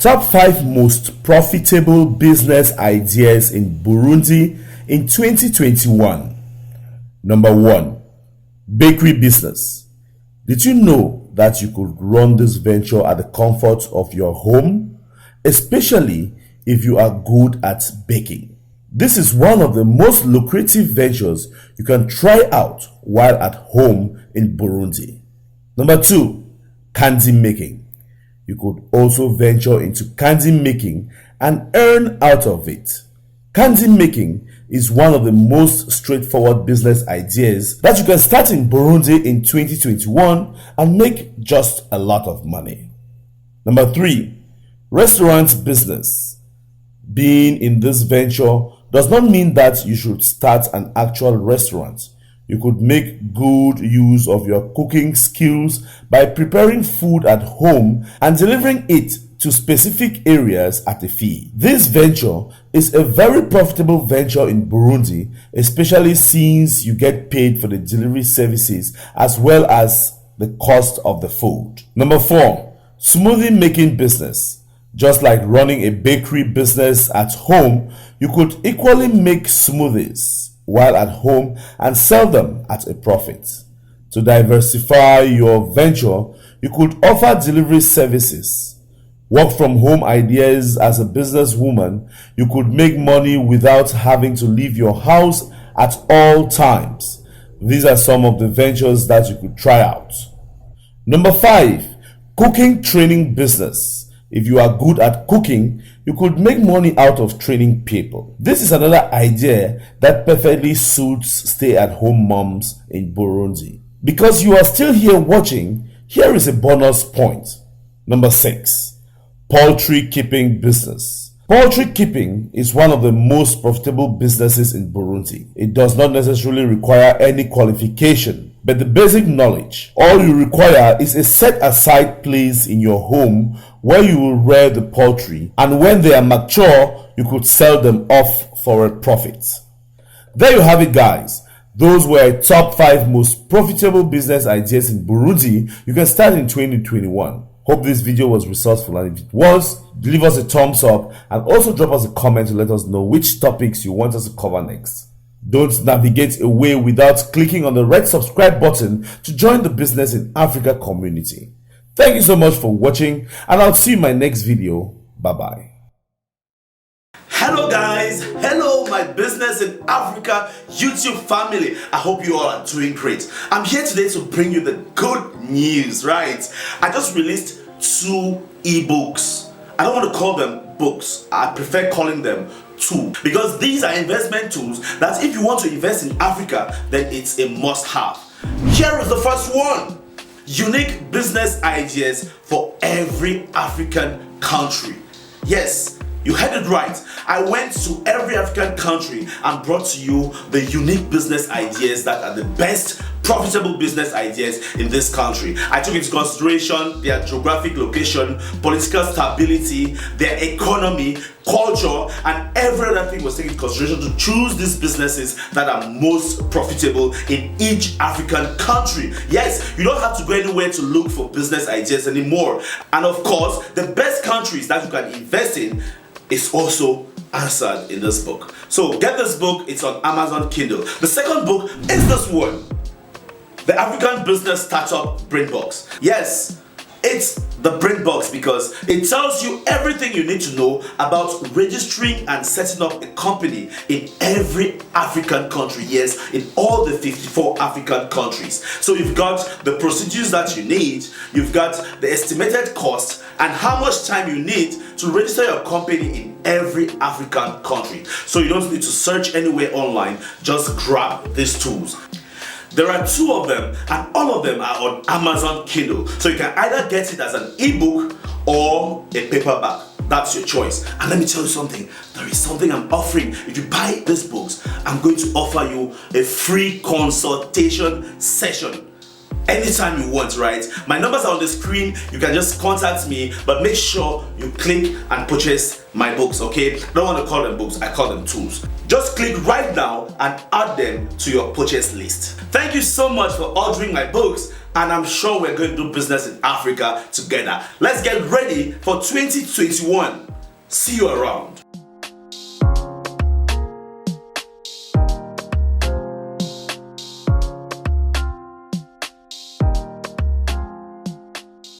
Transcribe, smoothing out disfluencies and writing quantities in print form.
Top 5 most profitable business ideas in Burundi in 2021. Number 1. Bakery business. Did you know that you could run this venture at the comfort of your home, especially if you are good at baking? This is one of the most lucrative ventures you can try out while at home in Burundi. Number 2. Candy making. You could also venture into candy making and earn out of it. Candy making is one of the most straightforward business ideas that you can start in Burundi in 2021 and make just a lot of money. Number 3. Restaurant business. Being in this venture does not mean that you should start an actual restaurant. You could make good use of your cooking skills by preparing food at home and delivering it to specific areas at a fee. This venture is a very profitable venture in Burundi, especially since you get paid for the delivery services as well as the cost of the food. Number 4. Smoothie making business. Just like running a bakery business at home, you could equally make smoothies while at home and sell them at a profit. To diversify your venture, you could offer delivery services. Work from home ideas. As a businesswoman, you could make money without having to leave your house at all times. These are some of the ventures that you could try out. Number 5. Cooking training business. If you are good at cooking, you could make money out of training people. This is another idea that perfectly suits stay-at-home moms in Burundi. Because you are still here watching, here is a bonus point. Number 6. Poultry keeping business. Poultry keeping is one of the most profitable businesses in Burundi. It does not necessarily require any qualification, but the basic knowledge. All you require is a set-aside place in your home where you will rear the poultry, and when they are mature, you could sell them off for a profit. There you have it, guys. Those were top 5 most profitable business ideas in Burundi you can start in 2021. Hope this video was resourceful, and if it was, leave us a thumbs up and also drop us a comment to let us know which topics you want us to cover next. Don't navigate away without clicking on the red subscribe button to join the Business in Africa community. Thank you so much for watching, and I'll see you in my next video. Bye-bye. Hello guys, hello my Business in Africa YouTube family. I hope you all are doing great. I'm here today to bring you the good news, right? I just released 2 ebooks. I don't want to call them books. I prefer calling them tools, because these are investment tools that if you want to invest in Africa, then it's a must-have. Here is the first one. Unique business ideas for every African country. Yes, you heard it right. I went to every African country and brought to you the unique business ideas that are the best profitable business ideas in this country. I took into consideration their geographic location, political stability, their economy, culture, and every other thing was taken into consideration to choose these businesses that are most profitable in each African country. Yes, you don't have to go anywhere to look for business ideas anymore. And of course, the best countries that you can invest in is also answered in this book. So get this book, it's on Amazon Kindle. The second book is this one, The African Business Startup BRAINBOX. Yes, it's the BRAINBOX because it tells you everything you need to know about registering and setting up a company in every African country. Yes, in all the 54 African countries. So you've got the procedures that you need, you've got the estimated cost, and how much time you need to register your company in every African country. So you don't need to search anywhere online, just grab these tools. There are 2 of them, and all of them are on Amazon Kindle. So you can either get it as an ebook or a paperback. That's your choice. And let me tell you something. There is something I'm offering. If you buy these books, I'm going to offer you a free consultation session. Anytime you want, right? My numbers are on the screen. You can just contact me, but make sure you click and purchase my books, okay? I don't want to call them books, I call them tools. Just click right now and add them to your purchase list. Thank you so much for ordering my books. and I'm sure we're going to do business in Africa together. Let's get ready for 2021. See you around.